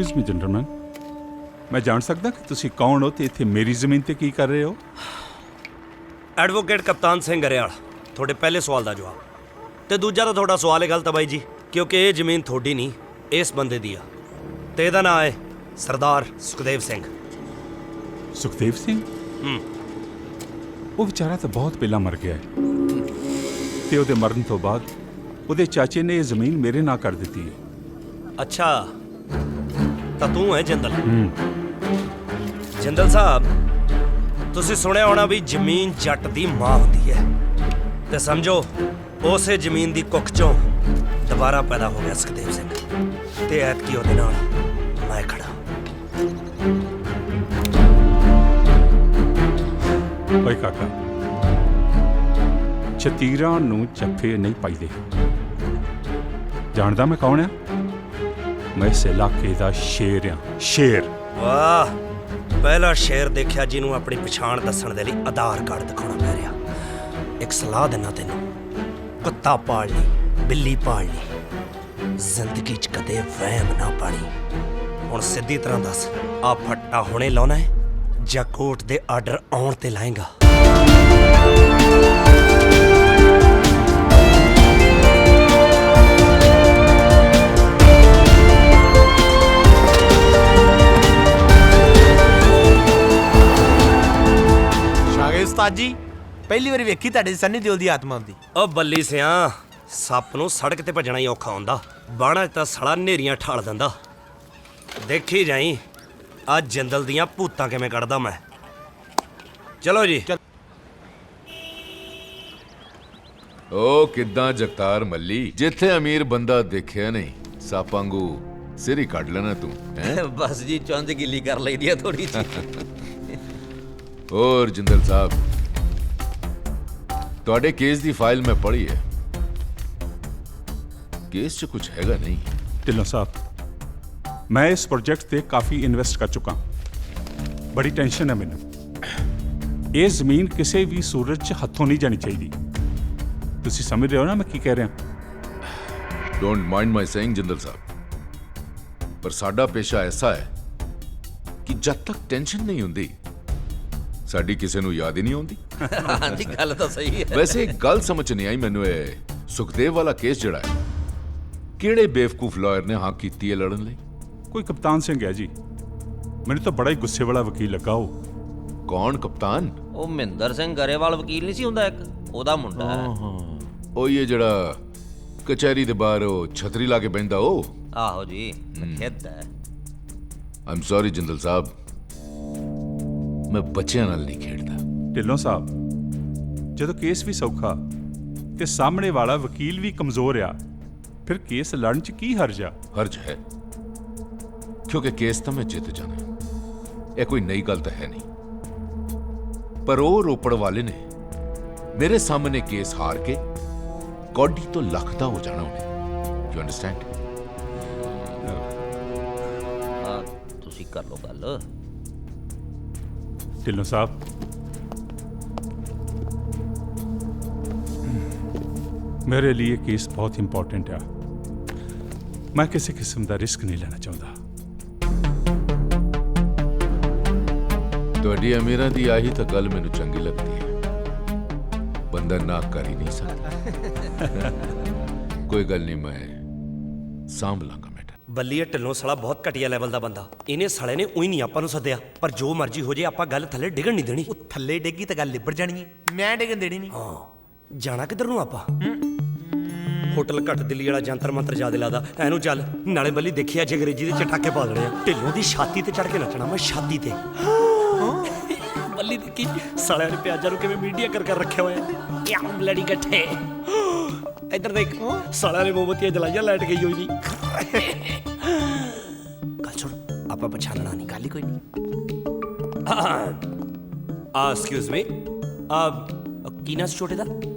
Excuse me gentleman, ਮੈਂ ਜਾਣ ਸਕਦਾ ਕਿ ਤੁਸੀਂ ਕੌਣ ਹੋ ਤੇ ਇੱਥੇ ਮੇਰੀ ਜ਼ਮੀਨ ਤੇ ਕੀ ਕਰ ਰਹੇ ਹੋ? ਐਡਵੋਕੇਟ ਕਪਤਾਨ ਸਿੰਘ ਗਰੇਵਾਲ, ਤੁਹਾਡੇ ਪਹਿਲੇ ਸਵਾਲ ਦਾ ਜਵਾਬ। ਤੇ ਦੂਜਾ ਤਾਂ ਤੁਹਾਡਾ ਸਵਾਲ ਹੈ ਗਲਤ ਆ ਬਾਈ ਜੀ, ਕਿਉਂਕਿ ਇਹ ਜ਼ਮੀਨ ਤੁਹਾਡੀ ਨਹੀਂ, ਇਸ ਬੰਦੇ ਦੀ ਆ ਤੇ ਇਹਦਾ ਨਾਂ ਹੈ ਸਰਦਾਰ ਸੁਖਦੇਵ ਸਿੰਘ। ਸੁਖਦੇਵ ਸਿੰਘ? ਉਹ ਵਿਚਾਰਾ ਤਾਂ ਬਹੁਤ ਪਹਿਲਾਂ ਮਰ ਗਿਆ ਹੈ ਤੇ ਉਹਦੇ ਮਰਨ ਤੋਂ ਬਾਅਦ ਉਹਦੇ ਚਾਚੇ ਨੇ ਇਹ ਜ਼ਮੀਨ ਮੇਰੇ ਨਾਂ ਕਰ ਦਿੱਤੀ ਹੈ। ਅੱਛਾ, ਤਾਂ ਤੂੰ ਹੈ ਜਿੰਦਲ? ਜਿੰਦਲ ਸਾਹਿਬ, ਤੁਸੀਂ ਸੁਣਿਆ ਹੋਣਾ ਵੀ ਜ਼ਮੀਨ ਜੱਟ ਦੀ ਮਾਂ ਹੁੰਦੀ ਹੈ, ਤੇ ਸਮਝੋ ਉਸੇ ਜ਼ਮੀਨ ਦੀ ਕੁੱਖ ਚੋਂ ਦੁਬਾਰਾ ਪੈਦਾ ਹੋ ਗਿਆ ਸੁਖਦੇਵ ਸਿੰਘ, ਤੇ ਐਤਕੀ ਉਹਦੇ ਨਾਲ ਮੈਂ ਖੜਾ। ਓਏ ਕਾਕਾ, ਛਤੀਰਾਂ ਨੂੰ ਜੱਫੇ ਨਹੀਂ ਪਾਈਦੇ। ਜਾਣਦਾ ਮੈਂ ਕੌਣ ਆ? ਮੈਂ ਇਸ ਇਲਾਕੇ ਦਾ ਸ਼ੇਰ ਆ, ਸ਼ੇਰ। ਵਾਹ, ਪਹਿਲਾ ਸ਼ੇਰ ਦੇਖਿਆ ਜਿਹਨੂੰ ਆਪਣੀ ਪਛਾਣ ਦੱਸਣ ਦੇ ਲਈ ਆਧਾਰ ਕਾਰਡ ਦਿਖਾਉਣਾ ਪੈ ਰਿਹਾ। ਇੱਕ ਸਲਾਹ ਦਿੰਦਾ ਤੈਨੂੰ, ਕੁੱਤਾ ਪਾਲ ਲਈ, ਬਿੱਲੀ ਪਾਲ ਲਈ, ਜ਼ਿੰਦਗੀ 'ਚ ਕਦੇ ਵਹਿਮ ਨਾ ਪਾਣੀ। ਹੁਣ ਸਿੱਧੀ ਤਰ੍ਹਾਂ ਦੱਸ, ਆ ਫੱਟਾ ਹੁਣੇ ਲਾਉਣਾ ਹੈ ਜਾਂ ਕੋਰਟ ਦੇ ਆਰਡਰ ਆਉਣ ਤੇ ਲਾਏਗਾ? ਉਸਤਾਦ ਜੀ, ਪਹਿਲੀ ਵਾਰੀ ਵੇਖੀ ਤੁਹਾਡੇ ਸੰਨੀ ਦਿਓਲ ਦੀ ਆਤਮਾ ਹੁੰਦੀ। ਓ ਬੱਲੀ ਸਿਆ, ਸੱਪ ਨੂੰ ਸੜਕ ਤੇ ਭੱਜਣਾ ਹੀ ਔਖਾ ਹੁੰਦਾ, ਬਾਣਾ ਤਾਂ ਸੜਾ ਨੇਰੀਆਂ ਠਾਲ ਦਿੰਦਾ। ਦੇਖੀ ਜਾਈ ਅੱਜ ਜਿੰਦਲ ਦੀਆਂ ਭੂਤਾਂ ਕਿਵੇਂ ਕੱਢਦਾ ਮੈਂ। ਚਲੋ ਜੀ। ਓ ਕਿੱਦਾਂ ਜਗਤਾਰ ਮੱਲੀ, ਜਿੱਥੇ ਅਮੀਰ ਬੰਦਾ ਦੇਖਿਆ ਨਹੀਂ, ਸੱਪ ਵਾਂਗੂ ਸਿਰ ਹੀ ਕੱਢ ਲੈਣਾ ਤੂੰ ਹੈ। ਬਸ ਜੀ, ਚੁੰਝ ਗਿੱਲੀ ਕਰ ਲਈਦੀ ਆ ਥੋੜੀ ਜਿਹੀ। ਹੋਰ ਜਿੰਦਲ ਸਾਹਿਬ, ਤੁਹਾਡੇ ਕੇਸ ਦੀ ਫਾਈਲ ਮੈਂ ਪੜ੍ਹੀ ਹੈ, ਕੇਸ 'ਚ ਕੁਝ ਹੈਗਾ ਨਹੀਂ। ਢਿੱਲੋਂ ਸਾਹਿਬ, ਮੈਂ ਇਸ ਪ੍ਰੋਜੈਕਟ ਤੇ ਕਾਫੀ ਇਨਵੈਸਟ ਕਰ ਚੁੱਕਾ, ਬੜੀ ਟੈਨਸ਼ਨ ਹੈ ਮੈਨੂੰ। ਇਹ ਜ਼ਮੀਨ ਕਿਸੇ ਵੀ ਸੂਰਤ 'ਚ ਹੱਥੋਂ ਨਹੀਂ ਜਾਣੀ ਚਾਹੀਦੀ। ਤੁਸੀਂ ਸਮਝ ਰਹੇ ਹੋ ਨਾ ਮੈਂ ਕੀ ਕਹਿ ਰਿਹਾ? Don't mind my saying Jindal ਸਾਹਿਬ, ਪਰ ਸਾਡਾ ਪੇਸ਼ਾ ਐਸਾ ਹੈ ਕਿ ਜਦ ਤੱਕ ਟੈਨਸ਼ਨ ਨਹੀਂ ਹੁੰਦੀ, ਸਾਡੀ ਕਿਸੇ ਨੂੰ ਯਾਦ ਹੀ ਨਹੀਂ ਆਉਂਦੀ। ਹਾਂਜੀ, ਗੱਲ ਤਾਂ ਸਹੀ ਹੈ। ਵੈਸੇ ਇੱਕ ਗੱਲ ਸਮਝ ਨਹੀਂ ਆਈ ਮੈਨੂੰ, ਇਹ ਸੁਖਦੇਵ ਵਾਲਾ ਕੇਸ ਜਿਹੜਾ ਹੈ, ਕਿਹੜੇ ਬੇਵਕੂਫ ਲਾਇਰ ਨੇ ਹਾਂ ਕੀਤੀ ਹੈ ਲੜਨ ਲਈ? ਕੋਈ ਕਪਤਾਨ ਸਿੰਘ ਹੈ ਜੀ, ਮੈਨੂੰ ਤਾਂ ਬੜਾ ਹੀ ਗੁੱਸੇ ਵਾਲਾ ਵਕੀਲ ਲੱਗਾ ਉਹ। ਕੌਣ ਕਪਤਾਨ? ਉਹ ਮਹਿੰਦਰ ਸਿੰਘ ਗਰੇਵਾਲ ਵਕੀਲ ਨਹੀਂ ਸੀ ਹੁੰਦਾ ਇੱਕ, ਉਹਦਾ ਮੁੰਡਾ ਹੈ। ਉਹ ਇਹ ਜਿਹੜਾ ਕਚਹਿਰੀ ਦੇ ਬਾਹਰ ਉਹ ਛਤਰੀ ਲਾ ਕੇ ਬੈਠਦਾ ਉਹ? ਆਹੋ ਜੀ, ਖੇਤ ਹੈ। ਆਮ ਸੌਰੀ ਜਿੰਦਲ ਸਾਹਿਬ, ਮੈਂ ਬੱਚਿਆਂ ਨਾਲ ਨਹੀਂ ਖੇਡਦਾ। ਢਿੱਲੋਂ ਸਾਹਿਬ, ਜਦੋਂ ਕੇਸ ਵੀ ਸੌਖਾ ਤੇ ਸਾਹਮਣੇ ਵਾਲਾ ਵਕੀਲ ਵੀ ਕਮਜ਼ੋਰ ਆ, ਫਿਰ ਕੇਸ ਲੜਨ 'ਚ ਕੀ ਹਰਜ ਆ? ਹਰਜ ਹੈ, ਕਿਉਂਕਿ ਕੇਸ ਤਾਂ ਮੈਂ ਜਿੱਤ ਜਾਣਾ, ਇਹ ਕੋਈ ਨਈ ਗੱਲ ਤਾਂ ਹੈ ਨਹੀਂ। ਪਰ ਉਹ ਰੋਪੜ ਵਾਲੇ ਨੇ ਮੇਰੇ ਸਾਹਮਣੇ ਕੇਸ ਹਾਰ ਕੇ ਕੌਡੀ ਤੋਂ ਲੱਖ ਦਾ ਹੋ ਜਾਣਾ ਉਹਨੇ। You understand? ਤੁਸੀਂ ਕਰ ਲਓ ਗੱਲ। ਢਿੱਲੋਂ ਸਾਹਿਬ, ਮੇਰੇ ਲਈ ਇਹ ਕੇਸ ਬਹੁਤ ਇੰਪੋਰਟੈਂਟ ਆ। ਮੈਂ ਕਿਸੇ ਕਿਸਮ ਦਾ ਰਿਸਕ ਨਹੀਂ ਲੈਣਾ ਚਾਹੁੰਦਾ। ਤੁਹਾਡੀ ਅਮੀਰਾਂ ਦੀ ਆਹੀ ਤਾਂ ਗੱਲ ਮੈਨੂੰ ਚੰਗੀ ਲੱਗਦੀ ਹੈ, ਬੰਦਾ ਨਾ ਕਰ ਹੀ ਨਹੀਂ ਸਕਦਾ। ਕੋਈ ਗੱਲ ਨਹੀਂ, ਮੈਂ ਸਾਂਭ ਲਾਂਗਾ। ਬੱਲੀਏ ਢਿੱਲੋਂ ਸਾਲਾ ਬਹੁਤ ਘਟੀਆ ਲੈਵਲ ਦਾ ਬੰਦਾ, ਇਹਨੇ ਸਾਲੇ ਨੇ ਉਹੀ ਨਹੀਂ ਆਪਾਂ ਨੂੰ ਸੱਦਿਆ, ਪਰ ਜੋ ਮਰਜ਼ੀ ਹੋ ਜੇ ਆਪਾਂ ਗੱਲ ਥੱਲੇ ਡਿੱਗਣ ਨਹੀਂ ਦੇਣੀ। ਉਹ ਥੱਲੇ ਡੇਗੀ ਤਾਂ ਗੱਲ ਲਿਬੜ ਜਾਣੀ ਹੈ, ਮੈਂ ਡਿੱਗਣ ਦੇਣੀ ਨਹੀਂ। ਹਾਂ, ਜਾਣਾ ਕਿੱਧਰ ਨੂੰ ਆਪਾਂ? ਹੋਟਲ ਘੱਟ ਦਿੱਲੀ ਵਾਲਾ ਜੰਤਰ ਮੰਤਰ ਜ਼ਿਆਦਾ ਲਾਦਾ। ਐਨੂੰ ਚੱਲ, ਨਾਲੇ ਬੱਲੀ ਦੇਖਿਆ ਜੇ ਅੰਗਰੇਜ਼ੀ ਦੇ ਚਟਾਕੇ ਪਾ ਦੇਣੇ ਆ। ਢਿੱਲੋਂ ਦੀ ਛਾਤੀ ਤੇ ਚੜ ਕੇ ਨੱਚਣਾ ਮੈਂ, ਛਾਤੀ ਤੇ। ਬੱਲੀ ਦੇਖੀ ਸਾਲਿਆਂ ਨੇ ਪਿਆਜ਼ਾਂ ਨੂੰ ਕਿਵੇਂ ਮੀਡੀਆ ਕਰ ਰੱਖਿਆ ਹੋਇਆ। ਕਿਆ ਬਲੜੀ ਗੱਠੇ, ਇੱਧਰ ਦੇਖ, ਸਾਲਿਆਂ ਨੇ ਮੋਮਬੱਤੀਆਂ ਜਲਾਈਆਂ, ਲਾਈਟ ਗਈ ਹੋਈ ਨਹੀਂ। ਗੱਲ ਸੁਣ, ਆਪਾਂ ਪਛਾਣਨਾ ਨਹੀਂ, ਗੱਲ ਹੀ ਕੋਈ ਨਹੀਂ। ਐਕਸਕਿਊਜ਼ ਮੀ, ਕੀ ਨਾਂ ਸੀ ਛੋਟੇ ਦਾ?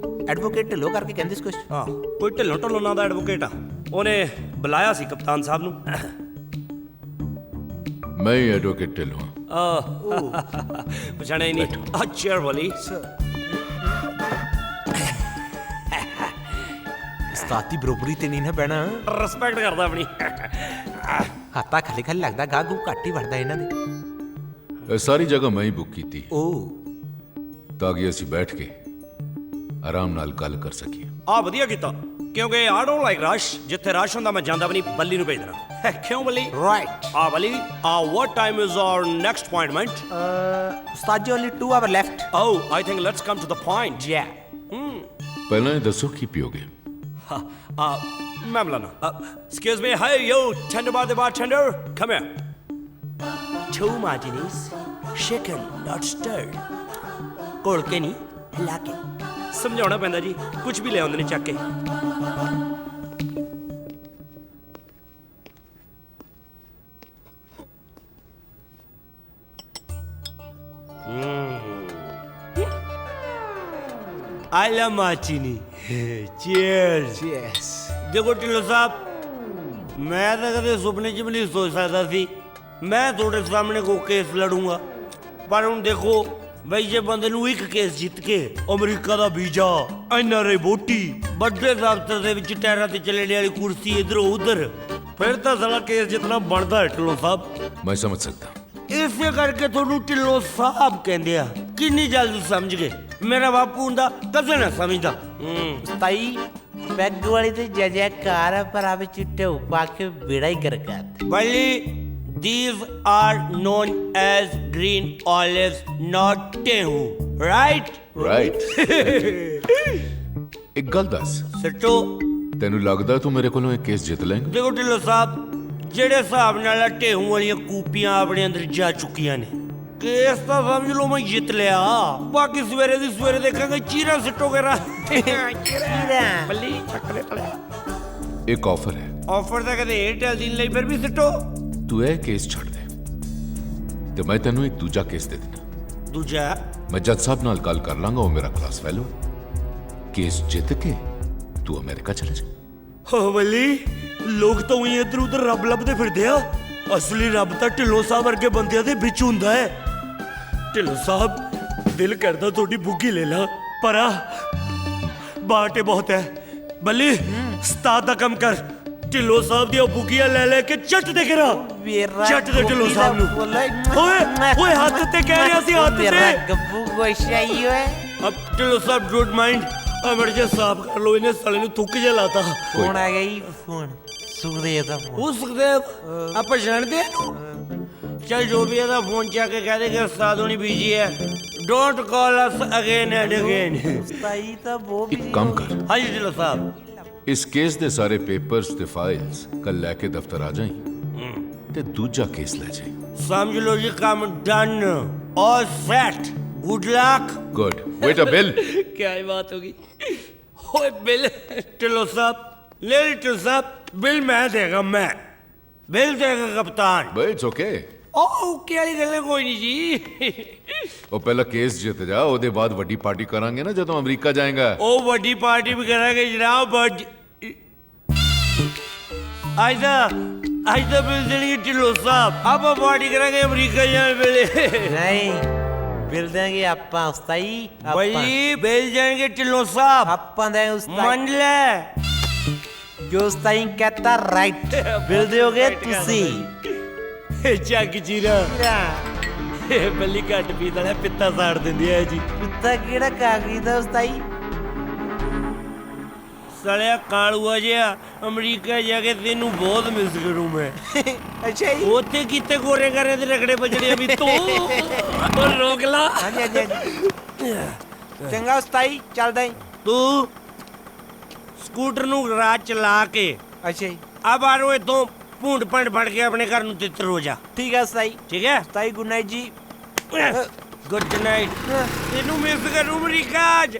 ਐਡਵੋਕੇਟ ਢਿੱਲੋਂ ਕਰਕੇ ਕਹਿੰਦੇ ਸੀ ਕੁਛ। ਹਾਂ, ਕੋਈ ਢਿੱਲੋਂ ਢਿੱਲੋਂ ਨਾਂ ਦਾ ਐਡਵੋਕੇਟ ਆ, ਉਹਨੇ ਬੁਲਾਇਆ ਸੀ ਕਪਤਾਨ ਸਾਹਿਬ ਨੂੰ। ਮੈਂ ਹੀ ਐਡਵੋਕੇਟ ਢਿੱਲੋਂ ਹਾਂ। ਪਛਾਣਿਆ ਹੀ ਨਹੀਂ। ਆ ਚੇਅਰ ਵਾਲੀ। ਉਸਤਾਦ ਦੀ ਬਰੋਬਰੀ ਤੇ ਨਹੀਂ ਨਾ ਬਹਿਣਾ। ਰਿਸਪੈਕਟ ਕਰਦਾ ਆਪਣੀ। ਹੱਥ ਤੱਕ ਖਾਲੀ ਖਾਲੀ ਲੱਗਦਾ ਗਾਗੂ ਘੱਟ ਹੀ ਵੜਦਾ ਇਹਨਾਂ ਦੇ ਇਹ ਸਾਰੀ ਜਗ੍ਹਾ ਮੈਂ ਹੀ ਬੁੱਕ ਕੀਤੀ ਓ ਤਾਂ ਕਿ ਅਸੀਂ ਬੈਠ ਕੇ ਆਰਾਮ ਨਾਲ ਗੱਲ ਕਰ ਸਕੀਏ। ਆ ਵਧੀਆ ਕੀਤਾ ਕਿਉਂਕਿ ਆਈ ਡੋਨਟ ਲਾਈਕ ਰਸ਼ ਜਿੱਥੇ ਰਸ਼ ਹੁੰਦਾ ਮੈਂ ਜਾਂਦਾ ਵੀ ਨਹੀਂ ਬੱਲੀ ਨੂੰ ਭੇਜ ਦੇਣਾ ਕਿਉਂ ਬੱਲੀ ਰਾਈਟ ਆ ਬੱਲੀ what time is our next appointment ਉਸਤਾਦ ਜੀ only 2 hour left oh I think let's come to the point ਯਾ ਪਹਿਲਾਂ ਇਹ ਦੱਸੋ ਕੀ ਪੀਓਗੇ? ਮੈਂ ਬੁਲਾਣਾ excuse me hey yo tender bar the bartender come here 2 martinis shaken not stirred ਘੋਲ ਕੇ ਨਹੀਂ ਹਿਲਾ ਕੇ ਸਮਝਾਉਣਾ ਪੈਂਦਾ ਜੀ ਕੁਝ ਵੀ ਲੈ ਆਉਂਦੇ ਨੇ ਚੱਕ ਕੇ ਆਲਾ ਮਾਚੀਨੀ ਚੀਅਰਸ ਯੈਸ ਦੇਖੋ ਢਿੱਲੋਂ ਸਾਹਿਬ ਮੈਂ ਤਾਂ ਕਦੇ ਸੁਪਨੇ 'ਚ ਵੀ ਨਹੀਂ ਸੋਚ ਸਕਦਾ ਸੀ ਮੈਂ ਤੁਹਾਡੇ ਸਾਹਮਣੇ ਕੋ ਕੇਸ ਲੜੂੰਗਾ ਪਰ ਹੁਣ ਦੇਖੋ ਬਈ ਜੇ ਬੰਦੇ ਨੂੰ ਇੱਕ ਕੇਸ ਜਿੱਤ ਕੇ ਅਮਰੀਕਾ ਦਾ ਵੀਜ਼ਾ ਐਨਆਰਆਈ ਵੋਟੀ ਵੱਡੇ ਦਫ਼ਤਰ ਦੇ ਵਿੱਚ ਟਾਇਰਾਂ ਤੇ ਚੱਲਣ ਵਾਲੀ ਕੁਰਸੀ ਇਧਰੋਂ ਉਧਰ ਫਿਰ ਤਾਂ ਸਾਲਾ ਕੇਸ ਜਿੱਤਣਾ ਬਣਦਾ ਹੈ ਢਿੱਲੋਂ ਸਾਹਿਬ ਮੈਂ ਸਮਝ ਸਕਦਾ। ਇਸੇ ਕਰਕੇ ਤੁਹਾਨੂੰ ਢਿੱਲੋਂ ਸਾਹਿਬ ਕਹਿੰਦੇ ਆ ਕਿੰਨੀ ਜਲਦੀ ਸਮਝ ਗਏ ਮੇਰਾ ਬਾਪੂ ਹੁੰਦਾ ਕਦੇ ਨਾ ਸਮਝਦਾ ਉਸਤਾਈ ਪੈਗ ਵਾਲੀ ਤੇ ਜੈਕਾਰ ਆ ਪਰ ਆਵੇ ਚਿੱਟੇ ਪਾ ਕੇ ਬੇੜਾ ਹੀ ਕਰਕਾ ਬਲੀ these are known as green olives not tehu right right ਇੱਕ ਗੱਲ ਦੱਸ, ਸਿੱਟੋ ਤੈਨੂੰ ਲੱਗਦਾ ਤੂੰ ਮੇਰੇ ਕੋਲੋਂ ਇਹ ਕੇਸ ਜਿੱਤ ਲਏਂਗਾ? ਦੇਖੋ ਢਿੱਲੋਂ ਸਾਹਿਬ ਜਿਹੜੇ ਹਿਸਾਬ ਨਾਲ ਢੇਹੂ ਵਾਲੀਆਂ ਕੂਪੀਆਂ ਆਪਣੇ ਅੰਦਰ ਜਾ ਚੁੱਕੀਆਂ ਨੇ ਕੇਸ ਤਾਂ ਸਮਝ ਲਓ ਮੈਂ ਜਿੱਤ ਲਿਆ ਬਾਕੀ ਸਵੇਰੇ ਦੀ ਸਵੇਰੇ ਦੇਖਾਂਗੇ ਚੀਰਾ ਸਿੱਟੋਗੇ ਰਾ ਬੱਲੀ ਚੱਕਲੇ ਤਲਿਆ ਇੱਕ ਆਫਰ ਹੈ, ਆਫਰ ਤਾਂ ਕਦੇ ਏਅਰਟੈਲ ਦੀ ਲਈ ਫਿਰ ਵੀ ਸਿੱਟੋ ਤੂੰ ਇਹ ਕੇਸ ਛੱਡ ਦੇ ਤੇ ਮੈਂ ਤੈਨੂੰ ਇੱਕ ਦੂਜਾ ਕੇਸ ਦੇ ਦਿੰਦਾ। ਦੂਜਾ ਮੈਂ ਜੱਜ ਸਾਹਿਬ ਨਾਲ ਗੱਲ ਕਰ ਲਾਂਗਾ, ਉਹ ਮੇਰਾ ਕਲਾਸ ਫੈਲੋ, ਕੇਸ ਜਿੱਤ ਕੇ ਤੂੰ ਅਮਰੀਕਾ ਚਲੇ ਜਾ। ਹੋ ਬੱਲੀ ਲੋਕ ਤਾਂ ਉਹੀ ਇੱਧਰ ਉੱਧਰ ਰੱਬ ਲੱਭਦੇ ਫਿਰਦੇ ਆ ਅਸਲੀ ਰੱਬ ਤਾਂ ਢਿੱਲੋਂ ਸਾਹਿਬ ਵਰਗੇ ਬੰਦਿਆਂ ਦੇ ਵਿੱਚ ਹੁੰਦਾ ਹੈ। ਢਿੱਲੋਂ ਸਾਹਿਬ ਦਿਲ ਕਰਦਾ ਤੁਹਾਡੀ ਬੁੱਗੀ ਲੈ ਲਾ ਪਰ ਆ ਬਾਟੇ ਬਹੁਤ ਹੈ ਬੱਲੀ ਉਸਤਾਦ ਦਾ ਕੰਮ ਕਰ ਢਿੱਲੋਂ ਸਾਹਿਬ ਦੀਆਂ ਬੁੱਗੀਆਂ ਲੈ ਲੈ ਕੇ ਚੱਟ ਦੇ ਕਰਾ ਚੱਟ ਦੇ ਢਿੱਲੋਂ ਸਾਹਿਬ ਨੂੰ ਓਏ ਓਏ ਹੱਥ ਤੇ ਕਹਿ ਰਿਹਾ ਸੀ ਹੱਥ ਮੇਰਾ ਤੇ ਗੱਬੂ ਗੋਸ਼ਾਈ ਓਏ ਅਬ ਢਿੱਲੋਂ ਸਾਹਿਬ ਡੋਂਟ ਮਾਈਂਡ ਅਮਰ ਜੇ ਸਾਫ ਕਰ ਲੋ ਇਹਨੇ ਸਾਲੇ ਨੂੰ ਥੁੱਕ ਜਿਹਾ ਲਾਤਾ ਫੋਨ ਆ ਗਈ ਫੋਨ ਸੁਖਦੇਵ ਦਾ ਫੋਨ ਉਹ ਸੁਖਦੇਵ ਆਪਾਂ ਜਾਣਦੇ ਆ ਚਲ ਜੋ ਵੀ ਇਹਦਾ ਫੋਨ ਚੱਕ ਕੇ ਕਹਿ ਦੇ ਕਿ ਉਸਤਾਦ ਹੋਣੀ ਬੀਜੀ ਹੈ don't call us again and again ਉਸਤਾਈ ਤਾਂ ਬਹੁਤ ਇੱਕ ਕੰਮ ਕਰ, ਹਾਂਜੀ ਢਿੱਲੋਂ ਸਾਹਿਬ ਇਸ ਕੇਸ ਦੇ ਸਾਰੇ ਪੇਪਰਸ ਤੇ ਫਾਈਲਸ ਕੱਲ ਲੈ ਕੇ ਦਫ਼ਤਰ ਆ ਜਾਈਂ ਤੇ ਦੂਜਾ ਕੇਸ ਲੈ ਜਾਈਂ। ਸਮਝ ਲਓ ਜੀ ਕੰਮ done all set good luck good wait a bill. ਕੀ ਬਾਤ ਹੋ ਗਈ ਓਏ ਬਿਲ ਢਿੱਲੋਂ ਸਾਹਿਬ ਲੈ ਢਿੱਲੋਂ ਸਾਹਿਬ ਬਿਲ ਮੈਂ ਦੇਗਾ ਮੈਂ ਬਿਲ ਦੇਗਾ ਕਪਤਾਨ ਬਈ ਇਟਸ ਓਕੇ। ਉਹ ਕੀ ਵਾਲੀ ਗੱਲ ਹੈ ਕੋਈ ਨਹੀਂ ਜੀ ਉਹ ਪਹਿਲਾਂ ਕੇਸ ਜਿੱਤ ਜਾ, ਉਹਦੇ ਬਾਅਦ ਵੱਡੀ ਪਾਰਟੀ ਕਰਾਂਗੇ ਨਾ ਜਦੋਂ ਅਮਰੀਕਾ ਜਾਏਗਾ। ਉਹ ਵੱਡੀ ਪਾਰਟੀ ਵੀ ਕਰਾਂਗੇ ਜਨਾਬ ਬਟ ਅੱਜ ਦਾ ਬਿਲ ਦੇਣਗੇ ਢਿੱਲੋਂ ਸਾਹਿਬ ਆਪਾਂ ਪਾਰਟੀ ਕਰਾਂਗੇ ਅਮਰੀਕਾ ਜਾਣ ਵੇਲੇ ਨਹੀਂ ਬਿਲ ਦੇਂਗੇ ਆਪਾਂ ਉਸਤਾਈ ਬਈ ਬਿਲ ਜਾਣਗੇ ਢਿੱਲੋਂ ਸਾਹਿਬ ਆਪਾਂ ਦੇ ਉਸਤਾਈ ਮੰਨ ਲੈ ਜੋ ਉਸਤਾਈ ਕਹਤਾ ਰਾਈਟ ਬਿਲ ਦਿਓਗੇ ਤੁਸੀਂ ਚੱਕ ਜੀਰਾ ਇਹ ਬੱਲੀ ਘੱਟ ਪੀਦਾ ਹੈ ਪਿੱਤਾ ਸਾੜ ਦਿੰਦੀ ਹੈ ਜੀ ਕੁੱਤਾ ਕਿਹੜਾ ਕਾਗਰੀ ਦਾ ਉਸਤਾਈ ਸੜਿਆ ਕਾਲੂਆ ਜਿਹਾ ਅਮਰੀਕਾ ਜਾ ਕੇ ਤੈਨੂੰ ਬਹੁਤ ਮਿਸ ਕਰੂੰ ਮੈਂ ਅੱਛਾ ਜੀ ਉੱਥੇ ਕਿਤੇ ਗੋਰੇ ਕਰੇ ਤੇ ਰਗੜੇ ਬਜੜੇ ਵੀ ਤੂੰ ਉਹ ਰੋਕ ਲਾ ਹਾਂਜੀ ਹਾਂਜੀ ਚੰਗਾ ਉਸਤਾਈ ਚੱਲਦਾ ਈ ਤੂੰ ਸਕੂਟਰ ਨੂੰ ਰਾਤ ਚਲਾ ਕੇ ਅੱਛਾ ਜੀ ਆ ਬਾਹਰੋਂ ਇਤੋਂ ਭੂੰਡ ਪੰਡ ਫੜ ਕੇ ਆਪਣੇ ਘਰ ਨੂੰ ਤਿੱਤਰ ਹੋ ਜਾ ਠੀਕ ਹੈ ਉਸਤਾਈ ਠੀਕ ਹੈ ਉਸਤਾਈ ਗੁੱਡ ਨਾਈਟ ਜੀ ਗੁੱਡ ਨਾਈਟ ਤੈਨੂੰ ਮਿਸ ਕਰੂੰ ਅਮਰੀਕਾ 'ਚ